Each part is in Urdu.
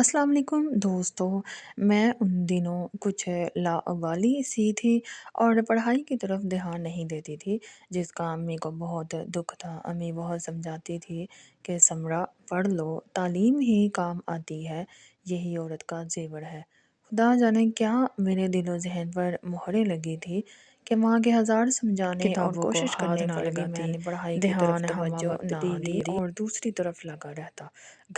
السلام علیکم دوستو، میں ان دنوں کچھ لاابالی سی تھی اور پڑھائی کی طرف دھیان نہیں دیتی تھی، جس کا امی کو بہت دکھ تھا۔ امی بہت سمجھاتی تھی کہ سمرا پڑھ لو، تعلیم ہی کام آتی ہے، یہی عورت کا زیور ہے۔ خدا جانے کیا میرے دل و ذہن پر مہریں لگی تھی کہ ماں کے ہزار سمجھانے اور کتابوں کو کوشش ہاتھ کرنے نہ پر بھی میں لگاتی، نے پڑھائی کی طرف دھیان ہمہ توجہ وقت نہ ٹی وی دی اور دوسری طرف لگا رہتا۔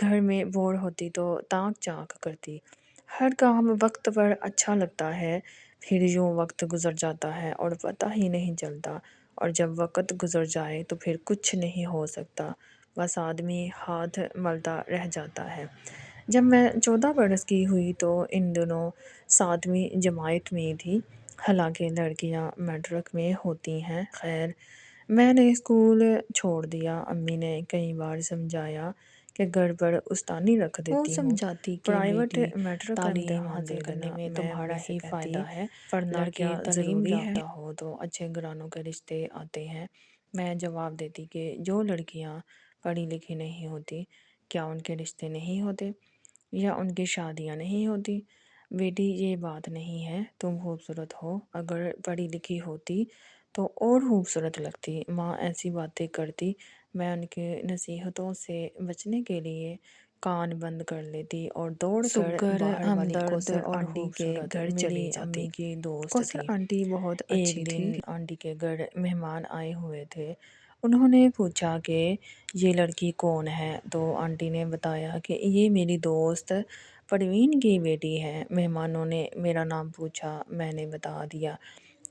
گھر میں بور ہوتی تو تاک چاک کرتی۔ ہر کام وقت پر اچھا لگتا ہے، پھر یوں وقت گزر جاتا ہے اور پتہ ہی نہیں چلتا، اور جب وقت گزر جائے تو پھر کچھ نہیں ہو سکتا، بس آدمی ہاتھ ملتا رہ جاتا ہے۔ جب میں 14 برس کی ہوئی تو ان دنوں 7ویں جماعت میں تھی، حالانکہ لڑکیاں میٹرک میں ہوتی ہیں۔ خیر، میں نے اسکول چھوڑ دیا۔ امی نے کئی بار سمجھایا کہ گھر پر استانی رکھ وہ دیتی ہوں، سمجھاتی کہ پرائیویٹ بیٹی میٹرک کا تعلیم امتحان حاصل دے کرنے دینا، میں میں تمہارا امی سے ہی کہتی فائدہ ہے، پڑھنا لڑکی کیا تعلیم ضروری ہے؟ یافتہ ہو تو اچھے گھرانوں کے رشتے آتے ہیں۔ میں جواب دیتی کہ جو لڑکیاں پڑھی لکھی نہیں ہوتی، کیا ان کے رشتے نہیں ہوتے یا ان کی شادیاں نہیں ہوتی؟ بیٹی، یہ بات نہیں ہے، تم خوبصورت ہو، اگر پڑھی لکھی ہوتی تو اور خوبصورت لگتی۔ ماں ایسی باتیں کرتی، میں ان کے نصیحتوں سے بچنے کے لیے کان بند کر لیتی اور دوڑ کر سگر، باہر والی ہمدرد کوثر اور آنٹی کے خوبصورت گھر میری چلی جاتی۔ امی کی دوست کوثر تھی۔ آنٹی بہت ایک اچھی دن تھی۔ آنٹی کے گھر مہمان آئے ہوئے تھے۔ انہوں نے پوچھا کہ یہ لڑکی کون ہے، تو آنٹی نے بتایا کہ یہ میری دوست پروین کی بیٹی ہے۔ مہمانوں نے میرا نام پوچھا، میں نے بتا دیا۔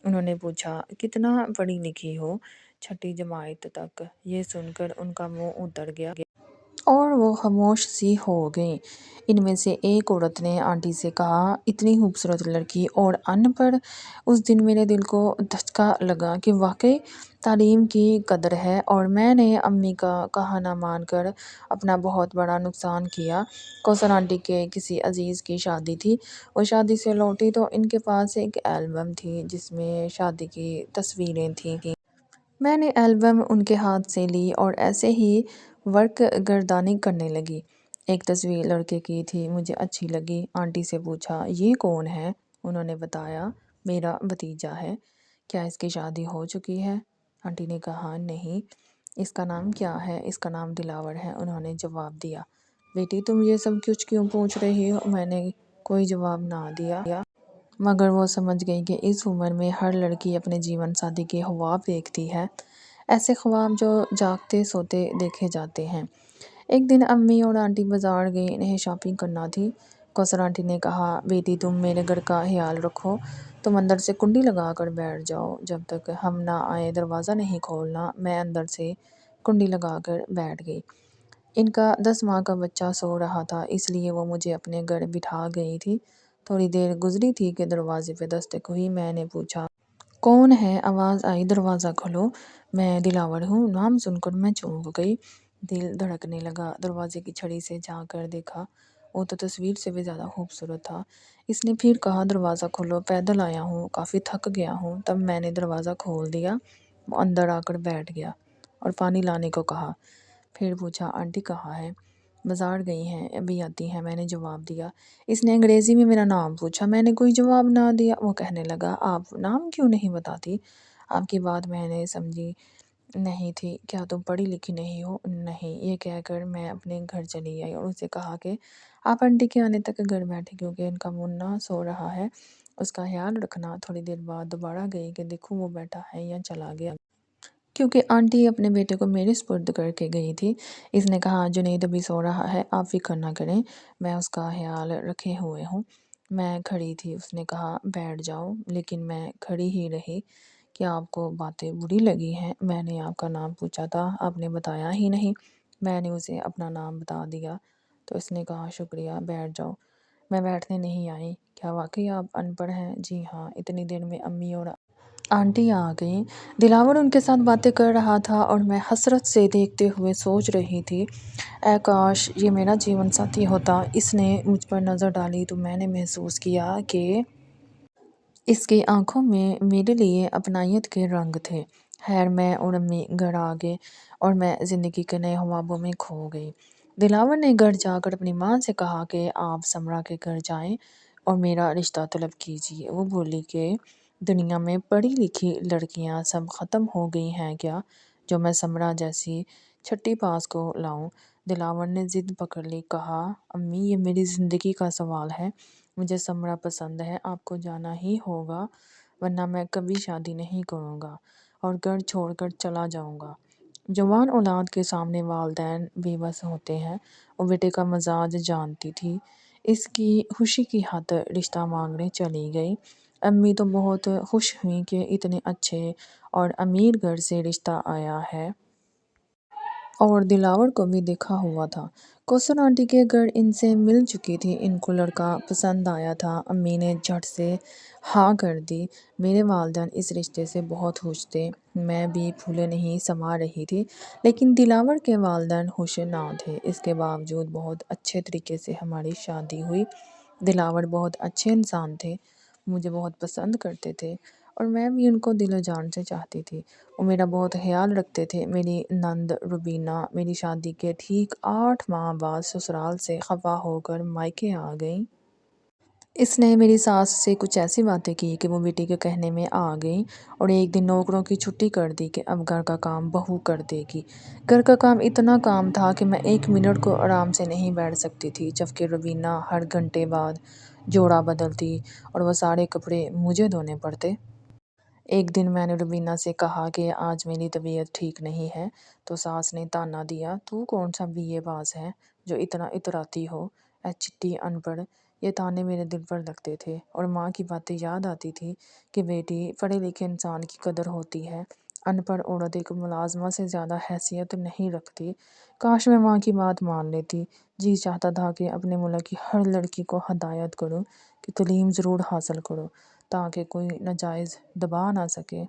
انہوں نے پوچھا کتنا پڑھی لکھی ہو؟ 6 جماعت تک۔ یہ سن کر ان کا منہ اتر گیا اور وہ خاموش سی ہو گئیں۔ ان میں سے ایک عورت نے آنٹی سے کہا، اتنی خوبصورت لڑکی اور ان پڑھ؟ اس دن میرے دل کو دھچکا لگا کہ واقعی تعلیم کی قدر ہے، اور میں نے امی کا کہا نہ مان کر اپنا بہت بڑا نقصان کیا۔ کوثر آنٹی کے کسی عزیز کی شادی تھی۔ وہ شادی سے لوٹی تو ان کے پاس ایک البم تھی جس میں شادی کی تصویریں تھیں۔ میں نے البم ان کے ہاتھ سے لی اور ایسے ہی ورق گردانی کرنے لگی۔ ایک تصویر لڑکے کی تھی، مجھے اچھی لگی۔ آنٹی سے پوچھا، یہ کون ہے؟ انہوں نے بتایا، میرا بھتیجا ہے۔ کیا اس کی شادی ہو چکی ہے؟ آنٹی نے کہا، نہیں۔ اس کا نام کیا ہے؟ اس کا نام دلاور ہے، انہوں نے جواب دیا۔ بیٹی، تم یہ سب کچھ کیوں پوچھ رہی ہو؟ میں نے کوئی جواب نہ دیا، مگر وہ سمجھ گئی کہ اس عمر میں ہر لڑکی اپنے جیون ساتھی کے خواب دیکھتی ہے، ایسے خواب جو جاگتے سوتے دیکھے جاتے ہیں۔ ایک دن امی اور آنٹی بازار گئیں، انہیں شاپنگ کرنا تھی۔ کوثر آنٹی نے کہا، بیٹی تم میرے گھر کا خیال رکھو، تم اندر سے کنڈی لگا کر بیٹھ جاؤ، جب تک ہم نہ آئیں دروازہ نہیں کھولنا۔ میں اندر سے کنڈی لگا کر بیٹھ گئی۔ ان کا 10 ماہ کا بچہ سو رہا تھا، اس لیے وہ مجھے اپنے گھر بٹھا گئی تھی۔ تھوڑی دیر گزری تھی کہ دروازے پہ دستک ہوئی۔ میں نے پوچھا، کون ہے؟ آواز آئی، دروازہ کھولو۔ میں دلاور ہوں۔ نام سن کر میں چونک گئی، دل دھڑکنے لگا۔ دروازے کی چھڑی سے جھانک کر دیکھا، وہ تو تصویر سے بھی زیادہ خوبصورت تھا۔ اس نے پھر کہا، دروازہ کھولو، پیدل آیا ہوں، کافی تھک گیا ہوں۔ تب میں نے دروازہ کھول دیا۔ وہ اندر آ کر بیٹھ گیا اور پانی لانے کو کہا۔ پھر پوچھا، آنٹی کہاں ہے؟ بازار گئی ہیں، ابھی آتی ہیں، میں نے جواب دیا۔ اس نے انگریزی میں میرا نام پوچھا، میں نے کوئی جواب نہ دیا۔ وہ کہنے لگا، آپ نام کیوں نہیں بتاتی؟ آپ کی بات میں نے سمجھی نہیں تھی، کیا تم پڑھی لکھی نہیں ہو؟ نہیں۔ یہ کہہ کر میں اپنے گھر چلی آئی اور اسے کہا کہ آپ آنٹی کے آنے تک گھر بیٹھے، کیونکہ ان کا منا سو رہا ہے، اس کا خیال رکھنا۔ تھوڑی دیر بعد دوبارہ گئی کہ دیکھوں وہ بیٹھا ہے یا چلا گیا، کیونکہ آنٹی اپنے بیٹے کو میرے سپرد کر کے گئی تھی۔ اس نے کہا، جنید ابھی سو رہا ہے، آپ فکر نہ کریں، میں اس کا خیال رکھے ہوئے ہوں۔ میں کھڑی تھی، اس نے کہا، بیٹھ جاؤ، لیکن میں کھڑی ہی رہی۔ کیا آپ کو باتیں بری لگی ہیں؟ میں نے آپ کا نام پوچھا تھا، آپ نے بتایا ہی نہیں۔ میں نے اسے اپنا نام بتا دیا تو اس نے کہا، شکریہ، بیٹھ جاؤ۔ میں بیٹھنے نہیں آئی۔ کیا واقعی آپ ان پڑھ ہیں؟ جی ہاں۔ اتنی دیر میں امی اور آنٹی آ گئیں۔ دلاور ان کے ساتھ باتیں کر رہا تھا اور میں حسرت سے دیکھتے ہوئے سوچ رہی تھی، اے کاش یہ میرا جیون ساتھی ہوتا۔ اس نے مجھ پر نظر ڈالی تو میں نے محسوس کیا کہ اس کی آنکھوں میں میرے لیے اپنائیت کے رنگ تھے۔ خیر، میں اور امی گھر آ گئے اور میں زندگی کے نئے خوابوں میں کھو گئی۔ دلاور نے گھر جا کر اپنی ماں سے کہا کہ آپ سمرا کے گھر جائیں اور میرا رشتہ طلب کیجیے۔ وہ بولی کہ دنیا میں پڑھی لکھی لڑکیاں سب ختم ہو گئی ہیں کیا جو میں سمرا جیسی چھٹی پاس کو لاؤں؟ دلاور نے ضد پکڑ لی، کہا امی یہ میری زندگی کا سوال ہے، مجھے سمرا پسند ہے، آپ کو جانا ہی ہوگا ورنہ میں کبھی شادی نہیں کروں گا اور گھر چھوڑ کر چلا جاؤں گا۔ جوان اولاد کے سامنے والدین بے بس ہوتے ہیں اور بیٹے کا مزاج جانتی تھی، اس کی خوشی کی خاطر رشتہ مانگنے چلی گئی۔ امی تو بہت خوش ہوئیں کہ اتنے اچھے اور امیر گھر سے رشتہ آیا ہے اور دلاور کو بھی دیکھا ہوا تھا۔ کوثر آنٹی کے گھر ان سے مل چکی تھی، ان کو لڑکا پسند آیا تھا۔ امی نے جھٹ سے ہاں کر دی۔ میرے والدین اس رشتے سے بہت خوش تھے، میں بھی پھولے نہیں سما رہی تھی، لیکن دلاور کے والدین خوش نہ تھے۔ اس کے باوجود بہت اچھے طریقے سے ہماری شادی ہوئی۔ دلاور بہت اچھے انسان تھے، مجھے بہت پسند کرتے تھے اور میں بھی ان کو دل و جان سے چاہتی تھی۔ وہ میرا بہت خیال رکھتے تھے۔ میری نند روبینہ میری شادی کے ٹھیک 8 ماہ بعد سسرال سے خفا ہو کر مائکے آ گئی۔ اس نے میری ساس سے کچھ ایسی باتیں کی کہ وہ بیٹی کے کہنے میں آ گئیں اور ایک دن نوکروں کی چھٹی کر دی کہ اب گھر کا کام بہو کر دے گی۔ گھر کا کام اتنا کام تھا کہ میں 1 منٹ کو آرام سے نہیں بیٹھ سکتی تھی، جبکہ روبینہ ہر گھنٹے بعد جوڑا بدلتی اور وہ سارے کپڑے مجھے دھونے پڑتے۔ ایک دن میں نے روبینہ سے کہا کہ آج میری طبیعت ٹھیک نہیں ہے تو ساس نے طعنہ دیا، تو کون سا BA پاس ہے جو اتنا اتراتی ہو، اے چٹی ان پڑھ۔ یہ طعنے میرے دل پر لگتے تھے اور ماں کی باتیں یاد آتی تھی کہ بیٹی پڑھے لکھے انسان کی قدر ہوتی ہے، ان پڑھ عورت ایک ملازمہ سے زیادہ حیثیت نہیں رکھتی۔ کاش میں ماں کی بات مان لیتی۔ جی چاہتا تھا کہ اپنے ملک کی ہر لڑکی کو ہدایت کروں کہ تعلیم ضرور حاصل کرو تاکہ کوئی ناجائز دبا نہ سکے،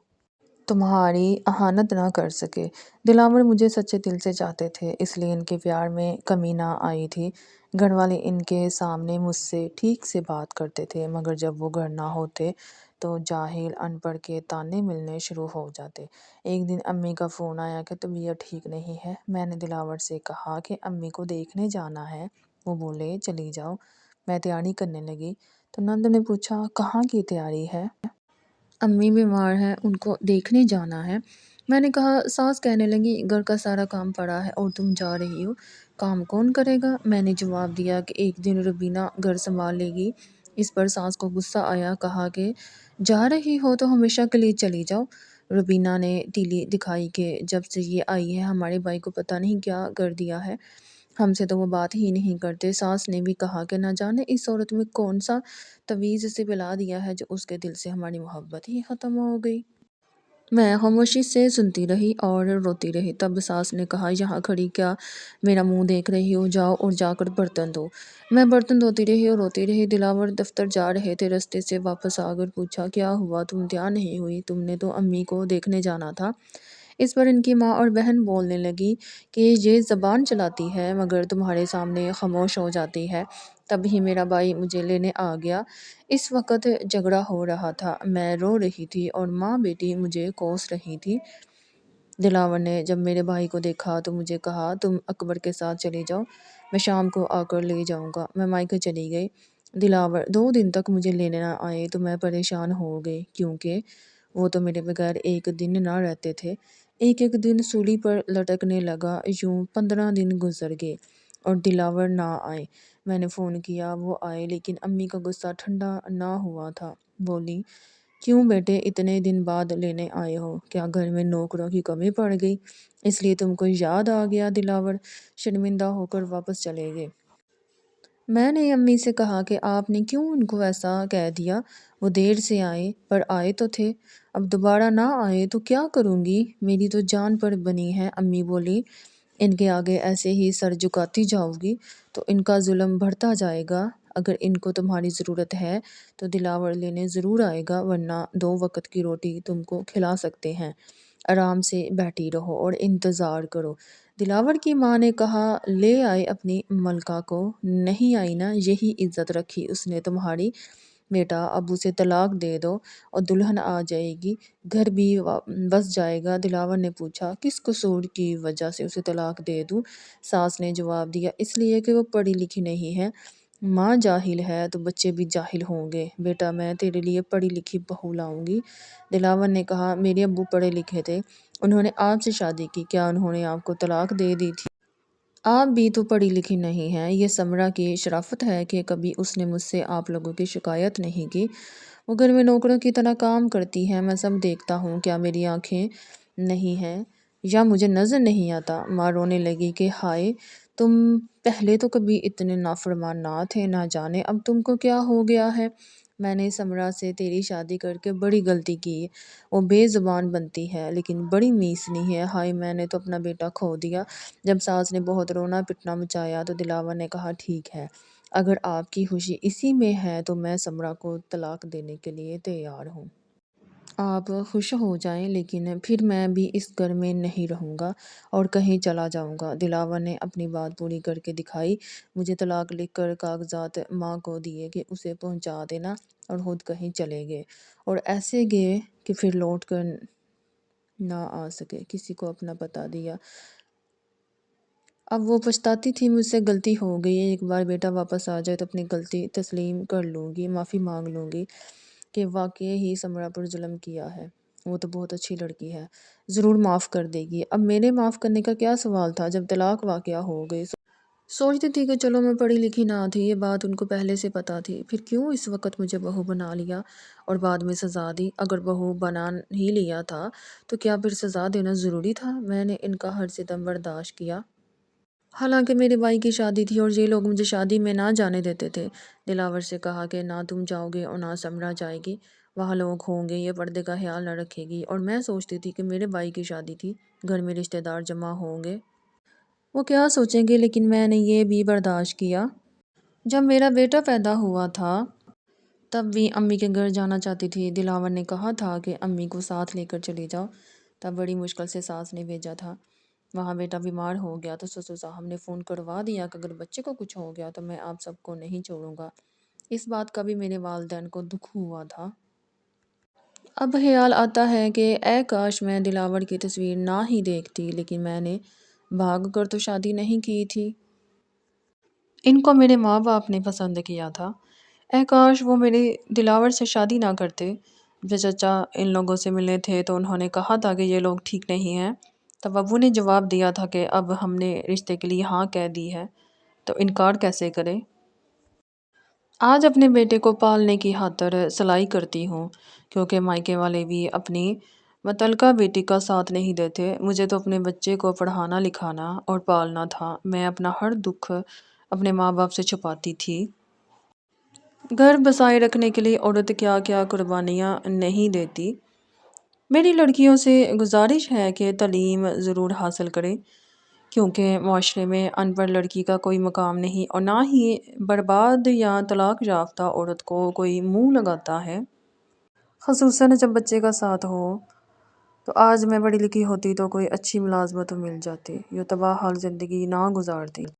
تمہاری اہانت نہ کر سکے۔ دلاور مجھے سچے دل سے چاہتے تھے، اس لیے ان کے پیار میں کمی نہ آئی تھی۔ گھر والے ان کے سامنے مجھ سے ٹھیک سے بات کرتے تھے، مگر جب وہ گھر نہ ہوتے تو جاہل ان پڑھ کے طعنے ملنے شروع ہو جاتے۔ ایک دن امی کا فون آیا کہ طبیعت ٹھیک نہیں ہے۔ میں نے دلاور سے کہا کہ امی کو دیکھنے جانا ہے۔ وہ بولے چلی جاؤ۔ میں تیاری کرنے لگی تو نند نے پوچھا کہاں کی تیاری ہے؟ امی بیمار ہیں، ان کو دیکھنے جانا ہے۔ میں نے کہا ساس کہنے لگی گھر کا سارا کام پڑا ہے اور تم جا رہی ہو، کام کون کرے گا؟ میں نے جواب دیا کہ ایک دن روبینہ گھر سنبھال لے گی۔ اس پر ساس کو غصہ آیا، کہا کہ جا رہی ہو تو ہمیشہ کے لیے چلی جاؤ۔ روبینہ نے تیلی دکھائی کہ جب سے یہ آئی ہے ہمارے بھائی کو پتہ نہیں کیا کر دیا ہے، ہم سے تو وہ بات ہی نہیں کرتے۔ ساس نے بھی کہا کہ نہ جانے اس عورت میں کون سا تویز سے پلا دیا ہے جو اس کے دل سے ہماری محبت ہی ختم ہو گئی۔ میں خاموشی سے سنتی رہی اور روتی رہی۔ تب ساس نے کہا یہاں کھڑی کیا میرا منہ دیکھ رہی ہو، جاؤ اور جا کر برتن دھو۔ میں برتن دھوتی رہی اور روتی رہی۔ دلاور دفتر جا رہے تھے، رستے سے واپس آ کر پوچھا کیا ہوا، تم تیار نہیں ہوئی؟ تم نے تو امی کو دیکھنے جانا تھا۔ اس پر ان کی ماں اور بہن بولنے لگی کہ یہ زبان چلاتی ہے مگر تمہارے سامنے خاموش ہو جاتی ہے۔ تب ہی میرا بھائی مجھے لینے آ گیا۔ اس وقت جھگڑا ہو رہا تھا، میں رو رہی تھی اور ماں بیٹی مجھے کوس رہی تھی۔ دلاور نے جب میرے بھائی کو دیکھا تو مجھے کہا تم اکبر کے ساتھ چلی جاؤ، میں شام کو آ کر لے جاؤں گا۔ میں مائکے چلی گئی۔ دلاور 2 دن تک مجھے لینے نہ آئے تو میں پریشان ہو گئی، کیونکہ وہ تو میرے بغیر ایک دن نہ رہتے تھے۔ ایک ایک دن سولی پر لٹکنے لگا، یوں 15 دن گزر گئے اور دلاور نہ آئے۔ میں نے فون کیا، وہ آئے، لیکن امی کا غصہ ٹھنڈا نہ ہوا تھا۔ بولی کیوں بیٹے اتنے دن بعد لینے آئے ہو؟ کیا گھر میں نوکروں کی کمی پڑ گئی، اس لیے تم کو یاد آ گیا؟ دلاور شرمندہ ہو کر واپس چلے گئے۔ میں نے امی سے کہا کہ آپ نے کیوں ان کو ایسا کہہ دیا؟ وہ دیر سے آئے پر آئے تو تھے، اب دوبارہ نہ آئے تو کیا کروں گی؟ میری تو جان پر بنی ہے۔ امی بولی ان کے آگے ایسے ہی سر جھکاتی جاؤ گی تو ان کا ظلم بڑھتا جائے گا۔ اگر ان کو تمہاری ضرورت ہے تو دلاور لینے ضرور آئے گا، ورنہ 2 وقت کی روٹی تم کو کھلا سکتے ہیں۔ آرام سے بیٹھی رہو اور انتظار کرو۔ دلاور کی ماں نے کہا لے آئے اپنی ملکہ کو، نہیں آئی نا، یہی عزت رکھی اس نے تمہاری؟ بیٹا ابو سے طلاق دے دو اور دلہن آ جائے گی، گھر بھی بس جائے گا۔ دلاور نے پوچھا کس قصور کی وجہ سے اسے طلاق دے دوں؟ ساس نے جواب دیا اس لیے کہ وہ پڑھی لکھی نہیں ہے، ماں جاہل ہے تو بچے بھی جاہل ہوں گے۔ بیٹا میں تیرے لیے پڑھی لکھی بہو لاؤں گی۔ دلاور نے کہا میرے ابو پڑھے لکھے تھے، انہوں نے آپ سے شادی کی، کیا انہوں نے آپ کو طلاق دے دی تھی؟ آپ بھی تو پڑھی لکھی نہیں ہیں۔ یہ سمرا کی شرافت ہے کہ کبھی اس نے مجھ سے آپ لوگوں کی شکایت نہیں کی۔ وہ گھر میں نوکروں کی طرح کام کرتی ہے، میں سب دیکھتا ہوں، کیا میری آنکھیں نہیں ہیں یا مجھے نظر نہیں آتا؟ ماں رونے لگی کہ ہائے، تم پہلے تو کبھی اتنے نافرمان نہ تھے، نہ جانے اب تم کو کیا ہو گیا ہے۔ میں نے سمرا سے تیری شادی کر کے بڑی غلطی کی، وہ بے زبان بنتی ہے لیکن بڑی میسنی ہے، ہائے میں نے تو اپنا بیٹا کھو دیا۔ جب ساس نے بہت رونا پٹنا مچایا تو دلاور نے کہا ٹھیک ہے، اگر آپ کی خوشی اسی میں ہے تو میں سمرا کو طلاق دینے کے لیے تیار ہوں۔ آپ خوش ہو جائیں لیکن پھر میں بھی اس گھر میں نہیں رہوں گا اور کہیں چلا جاؤں گا۔ دلاور نے اپنی بات پوری کر کے دکھائی، مجھے طلاق لکھ کر کاغذات ماں کو دیے کہ اسے پہنچا دینا اور خود کہیں چلے گئے، اور ایسے گئے کہ پھر لوٹ کر نہ آ سکے۔ کسی کو اپنا پتہ دیا۔ اب وہ پچھتاتی تھی مجھ سے غلطی ہو گئی ہے، ایک بار بیٹا واپس آ جائے تو اپنی غلطی تسلیم کر لوں گی، معافی مانگ لوں گی کہ واقعی ہی سمرا پر ظلم کیا ہے، وہ تو بہت اچھی لڑکی ہے، ضرور معاف کر دے گی۔ اب میرے معاف کرنے کا کیا سوال تھا جب طلاق واقعہ ہو گئی؟ سوچتی تھی کہ چلو میں پڑھی لکھی نہ تھی، یہ بات ان کو پہلے سے پتہ تھی، پھر کیوں اس وقت مجھے بہو بنا لیا اور بعد میں سزا دی؟ اگر بہو بنا ہی لیا تھا تو کیا پھر سزا دینا ضروری تھا؟ میں نے ان کا ہر ستم برداشت کیا، حالانکہ میرے بھائی کی شادی تھی اور یہ لوگ مجھے شادی میں نہ جانے دیتے تھے۔ دلاور سے کہا کہ نہ تم جاؤ گے اور نہ سمرا جائے گی، وہاں لوگ ہوں گے، یہ پردے کا خیال نہ رکھے گی، اور میں سوچتی تھی کہ میرے بھائی کی شادی تھی، گھر میں رشتہ دار جمع ہوں گے، وہ کیا سوچیں گے، لیکن میں نے یہ بھی برداشت کیا۔ جب میرا بیٹا پیدا ہوا تھا تب بھی امی کے گھر جانا چاہتی تھی، دلاور نے کہا تھا کہ امی کو ساتھ لے کر چلی جاؤ، تب بڑی مشکل سے ساس نے بھیجا تھا۔ وہاں بیٹا بیمار ہو گیا تو سسر صاحب نے فون کروا دیا کہ اگر بچے کو کچھ ہو گیا تو میں آپ سب کو نہیں چھوڑوں گا۔ اس بات کا بھی میرے والدین کو دکھ ہوا تھا۔ اب خیال آتا ہے کہ اے کاش میں دلاور کی تصویر نہ ہی دیکھتی، لیکن میں نے بھاگ کر تو شادی نہیں کی تھی، ان کو میرے ماں باپ نے پسند کیا تھا۔ اے کاش وہ میرے دلاور سے شادی نہ کرتے۔ جب چچا ان لوگوں سے ملے تھے تو انہوں نے کہا تھا کہ یہ لوگ ٹھیک نہیں ہیں، تب ابو نے جواب دیا تھا کہ اب ہم نے رشتے کے لیے ہاں کہہ دی ہے تو انکار کیسے کرے۔ آج اپنے بیٹے کو پالنے کی خاطر سلائی کرتی ہوں، کیونکہ مائکے والے بھی اپنی متعلقہ بیٹی کا ساتھ نہیں دیتے۔ مجھے تو اپنے بچے کو پڑھانا لکھانا اور پالنا تھا، میں اپنا ہر دکھ اپنے ماں باپ سے چھپاتی تھی۔ گھر بسائے رکھنے کے لیے عورت کیا کیا قربانیاں نہیں دیتی۔ میری لڑکیوں سے گزارش ہے کہ تعلیم ضرور حاصل کرے، کیونکہ معاشرے میں ان پڑھ لڑکی کا کوئی مقام نہیں، اور نہ ہی برباد یا طلاق یافتہ عورت کو کوئی منہ لگاتا ہے، خصوصاً جب بچے کا ساتھ ہو۔ تو آج میں پڑھی لکھی ہوتی تو کوئی اچھی ملازمت مل جاتی، یوں تباہ حال زندگی نہ گزارتی۔